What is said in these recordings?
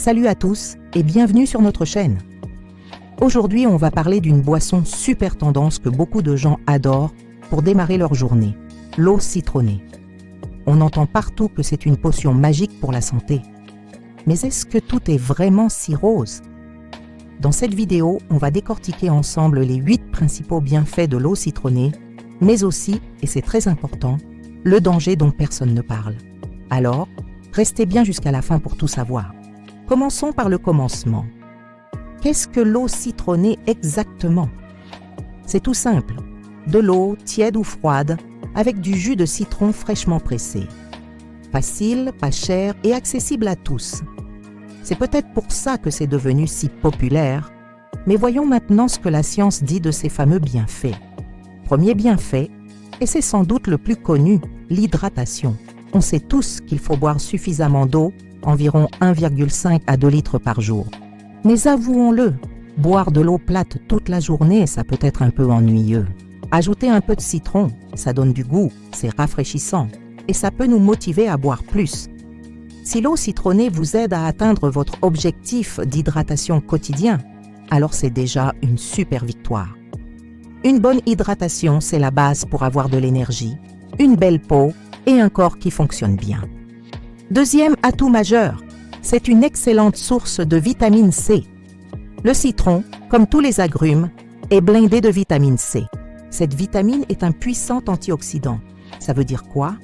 Salut à tous et bienvenue sur notre chaîne. Aujourd'hui, on va parler d'une boisson super tendance que beaucoup de gens adorent pour démarrer leur journée, l'eau citronnée. On entend partout que c'est une potion magique pour la santé. Mais est-ce que tout est vraiment si rose? Dans cette vidéo, on va décortiquer ensemble les 8 principaux bienfaits de l'eau citronnée, mais aussi, et c'est très important, le danger dont personne ne parle. Alors, restez bien jusqu'à la fin pour tout savoir. Commençons par le commencement. Qu'est-ce que l'eau citronnée exactement? C'est tout simple. De l'eau, tiède ou froide, avec du jus de citron fraîchement pressé. Facile, pas cher et accessible à tous. C'est peut-être pour ça que c'est devenu si populaire, mais voyons maintenant ce que la science dit de ces fameux bienfaits. Premier bienfait, et c'est sans doute le plus connu, l'hydratation. On sait tous qu'il faut boire suffisamment d'eau, environ 1,5 à 2 litres par jour. Mais avouons-le, boire de l'eau plate toute la journée, ça peut être un peu ennuyeux. Ajouter un peu de citron, ça donne du goût, c'est rafraîchissant, et ça peut nous motiver à boire plus. Si l'eau citronnée vous aide à atteindre votre objectif d'hydratation quotidien, alors c'est déjà une super victoire. Une bonne hydratation, c'est la base pour avoir de l'énergie, une belle peau et un corps qui fonctionne bien. Deuxième atout majeur, c'est une excellente source de vitamine C. Le citron, comme tous les agrumes, est blindé de vitamine C. Cette vitamine est un puissant antioxydant. Ça veut dire quoi?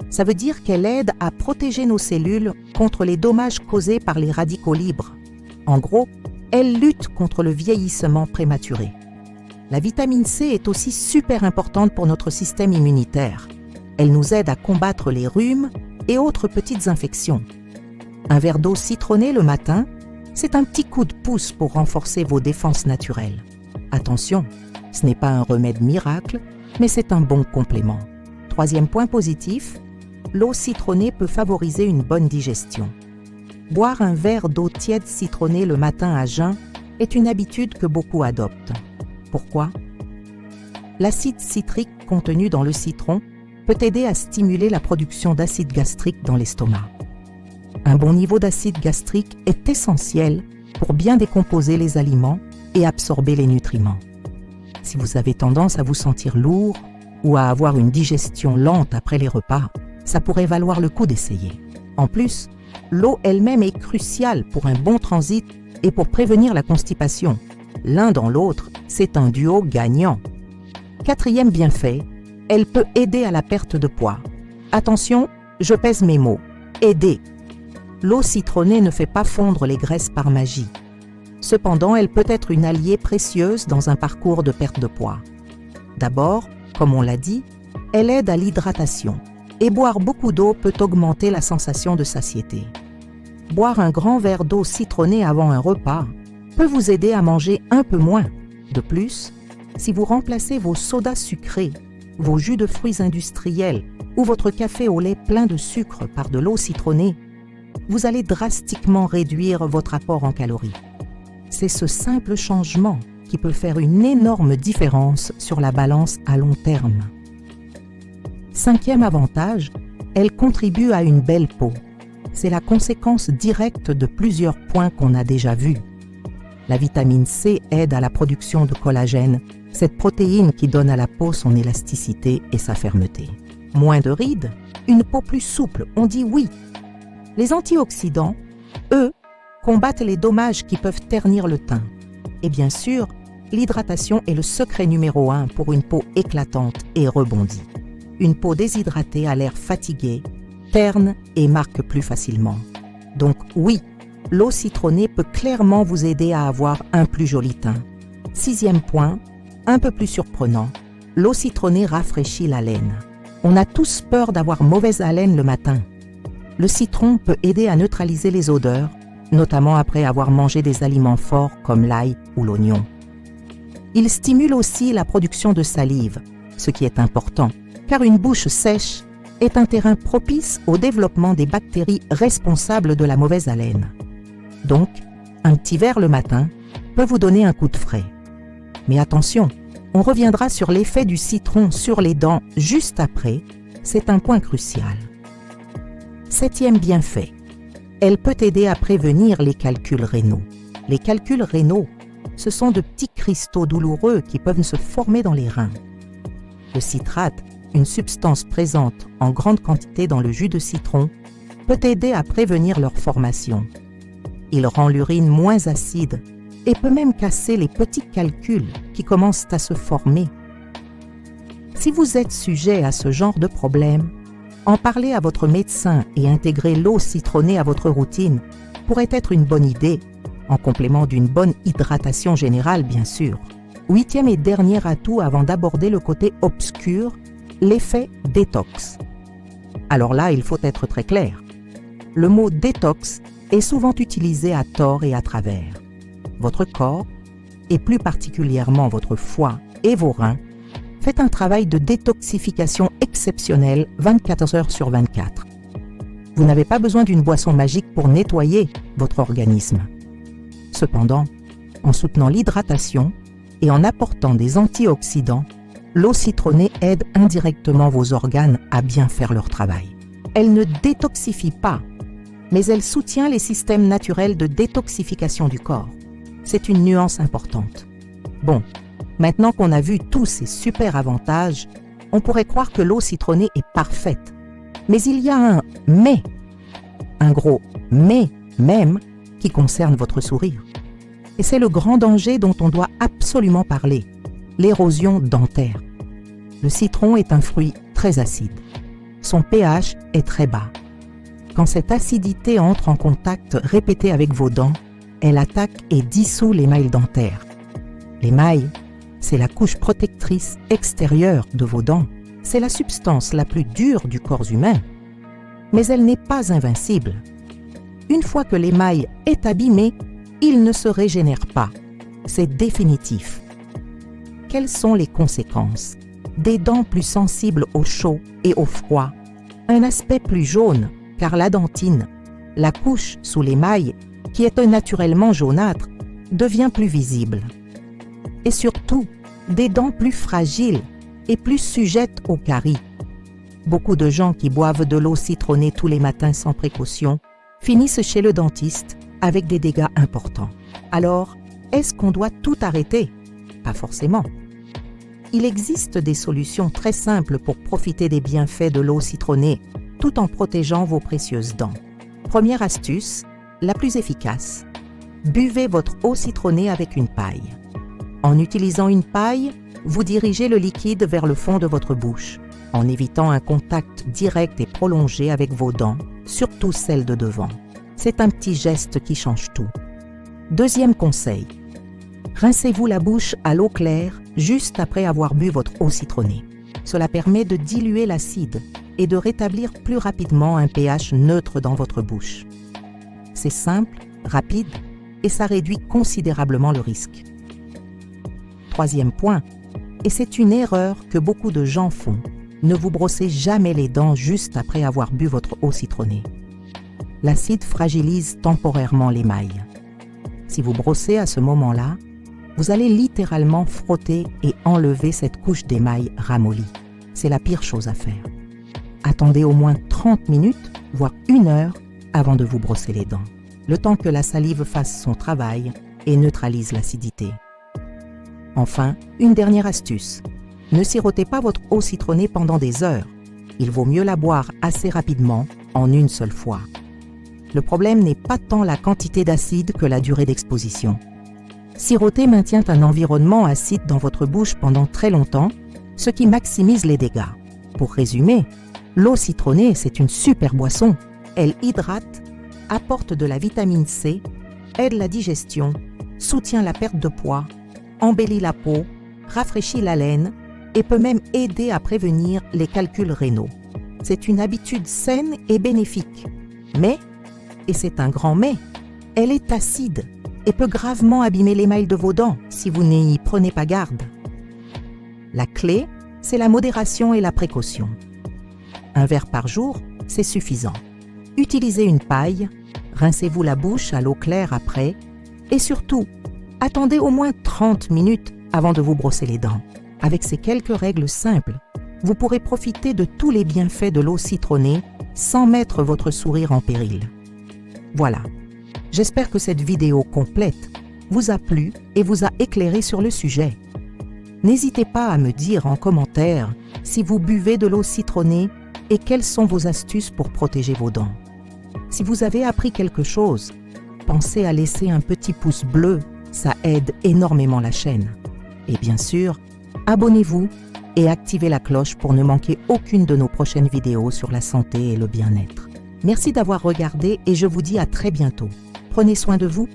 Ça veut dire qu'elle aide à protéger nos cellules contre les dommages causés par les radicaux libres. En gros, elle lutte contre le vieillissement prématuré. La vitamine C est aussi super importante pour notre système immunitaire. Elle nous aide à combattre les rhumes et autres petites infections. Un verre d'eau citronnée le matin, c'est un petit coup de pouce pour renforcer vos défenses naturelles. Attention, ce n'est pas un remède miracle, mais c'est un bon complément. Troisième point positif, l'eau citronnée peut favoriser une bonne digestion. Boire un verre d'eau tiède citronnée le matin à jeun est une habitude que beaucoup adoptent. Pourquoi? L'acide citrique contenu dans le citron peut aider à stimuler la production d'acide gastrique dans l'estomac. Un bon niveau d'acide gastrique est essentiel pour bien décomposer les aliments et absorber les nutriments. Si vous avez tendance à vous sentir lourd ou à avoir une digestion lente après les repas, ça pourrait valoir le coup d'essayer. En plus, l'eau elle-même est cruciale pour un bon transit et pour prévenir la constipation. L'un dans l'autre, c'est un duo gagnant. Quatrième bienfait, elle peut aider à la perte de poids. Attention, je pèse mes mots. Aider. L'eau citronnée ne fait pas fondre les graisses par magie. Cependant, elle peut être une alliée précieuse dans un parcours de perte de poids. D'abord, comme on l'a dit, elle aide à l'hydratation. Et boire beaucoup d'eau peut augmenter la sensation de satiété. Boire un grand verre d'eau citronnée avant un repas peut vous aider à manger un peu moins. De plus, si vous remplacez vos sodas sucrés, vos jus de fruits industriels ou votre café au lait plein de sucre par de l'eau citronnée, vous allez drastiquement réduire votre apport en calories. C'est ce simple changement qui peut faire une énorme différence sur la balance à long terme. Cinquième avantage, elle contribue à une belle peau. C'est la conséquence directe de plusieurs points qu'on a déjà vus. La vitamine C aide à la production de collagène, cette protéine qui donne à la peau son élasticité et sa fermeté. Moins de rides, une peau plus souple, on dit oui. Les antioxydants, eux, combattent les dommages qui peuvent ternir le teint. Et bien sûr, l'hydratation est le secret numéro 1 pour une peau éclatante et rebondie. Une peau déshydratée a l'air fatiguée, terne et marque plus facilement. Donc oui, l'eau citronnée peut clairement vous aider à avoir un plus joli teint. Sixième point, un peu plus surprenant, l'eau citronnée rafraîchit la laine. On a tous peur d'avoir mauvaise haleine le matin. Le citron peut aider à neutraliser les odeurs, notamment après avoir mangé des aliments forts comme l'ail ou l'oignon. Il stimule aussi la production de salive, ce qui est important, car une bouche sèche est un terrain propice au développement des bactéries responsables de la mauvaise haleine. Donc, un petit verre le matin peut vous donner un coup de frais. Mais attention, on reviendra sur l'effet du citron sur les dents juste après, c'est un point crucial. Septième bienfait, Elle peut aider à prévenir les calculs rénaux. Les calculs rénaux, ce sont de petits cristaux douloureux qui peuvent se former dans les reins. Le citrate, une substance présente en grande quantité dans le jus de citron, peut aider à prévenir leur formation. Il rend l'urine moins acide et peut même casser les petits calculs qui commencent à se former. Si vous êtes sujet à ce genre de problème, en parler à votre médecin et intégrer l'eau citronnée à votre routine pourrait être une bonne idée, en complément d'une bonne hydratation générale bien sûr. 8e et dernier atout avant d'aborder le côté obscur, l'effet détox. Alors là, il faut être très clair. Le mot détox est souvent utilisé à tort et à travers. Votre corps, et plus particulièrement votre foie et vos reins, fait un travail de détoxification exceptionnel 24 heures sur 24. Vous n'avez pas besoin d'une boisson magique pour nettoyer votre organisme. Cependant, en soutenant l'hydratation et en apportant des antioxydants, l'eau citronnée aide indirectement vos organes à bien faire leur travail. Elle ne détoxifie pas, mais elle soutient les systèmes naturels de détoxification du corps. C'est une nuance importante. Bon, maintenant qu'on a vu tous ces super avantages, on pourrait croire que l'eau citronnée est parfaite. Mais il y a un « mais », un gros « mais » même, qui concerne votre sourire. Et c'est le grand danger dont on doit absolument parler, l'érosion dentaire. Le citron est un fruit très acide. Son pH est très bas. Quand cette acidité entre en contact répété avec vos dents, elle attaque et dissout l'émail dentaire. L'émail, c'est la couche protectrice extérieure de vos dents. C'est la substance la plus dure du corps humain. Mais elle n'est pas invincible. Une fois que l'émail est abîmé, il ne se régénère pas. C'est définitif. Quelles sont les conséquences? Des dents plus sensibles au chaud et au froid, un aspect plus jaune, car la dentine, la couche sous l'émail, qui est naturellement jaunâtre, devient plus visible. Et surtout, des dents plus fragiles et plus sujettes aux caries. Beaucoup de gens qui boivent de l'eau citronnée tous les matins sans précaution finissent chez le dentiste avec des dégâts importants. Alors, est-ce qu'on doit tout arrêter? Pas forcément. Il existe des solutions très simples pour profiter des bienfaits de l'eau citronnée tout en protégeant vos précieuses dents. Première astuce, la plus efficace. Buvez votre eau citronnée avec une paille. En utilisant une paille, vous dirigez le liquide vers le fond de votre bouche, en évitant un contact direct et prolongé avec vos dents, surtout celles de devant. C'est un petit geste qui change tout. Deuxième conseil. Rincez-vous la bouche à l'eau claire juste après avoir bu votre eau citronnée. Cela permet de diluer l'acide et de rétablir plus rapidement un pH neutre dans votre bouche. C'est simple, rapide et ça réduit considérablement le risque. Troisième point, et c'est une erreur que beaucoup de gens font, ne vous brossez jamais les dents juste après avoir bu votre eau citronnée. L'acide fragilise temporairement l'émail. Si vous brossez à ce moment-là, vous allez littéralement frotter et enlever cette couche d'émail ramollie. C'est la pire chose à faire. Attendez au moins 30 minutes, voire 1 heure, avant de vous brosser les dents. Le temps que la salive fasse son travail et neutralise l'acidité. Enfin, une dernière astuce. Ne sirotez pas votre eau citronnée pendant des heures. Il vaut mieux la boire assez rapidement, en une seule fois. Le problème n'est pas tant la quantité d'acide que la durée d'exposition. Siroter maintient un environnement acide dans votre bouche pendant très longtemps, ce qui maximise les dégâts. Pour résumer, l'eau citronnée, c'est une super boisson. Elle hydrate, apporte de la vitamine C, aide la digestion, soutient la perte de poids, embellit la peau, rafraîchit la laine et peut même aider à prévenir les calculs rénaux. C'est une habitude saine et bénéfique. Mais, et c'est un grand mais, elle est acide et peut gravement abîmer l'émail de vos dents si vous n'y prenez pas garde. La clé, c'est la modération et la précaution. Un verre par jour, c'est suffisant. Utilisez une paille, rincez-vous la bouche à l'eau claire après et surtout, attendez au moins 30 minutes avant de vous brosser les dents. Avec ces quelques règles simples, vous pourrez profiter de tous les bienfaits de l'eau citronnée sans mettre votre sourire en péril. Voilà. J'espère que cette vidéo complète vous a plu et vous a éclairé sur le sujet. N'hésitez pas à me dire en commentaire si vous buvez de l'eau citronnée et quelles sont vos astuces pour protéger vos dents. Si vous avez appris quelque chose, pensez à laisser un petit pouce bleu, ça aide énormément la chaîne. Et bien sûr, abonnez-vous et activez la cloche pour ne manquer aucune de nos prochaines vidéos sur la santé et le bien-être. Merci d'avoir regardé et je vous dis à très bientôt. Prenez soin de vous.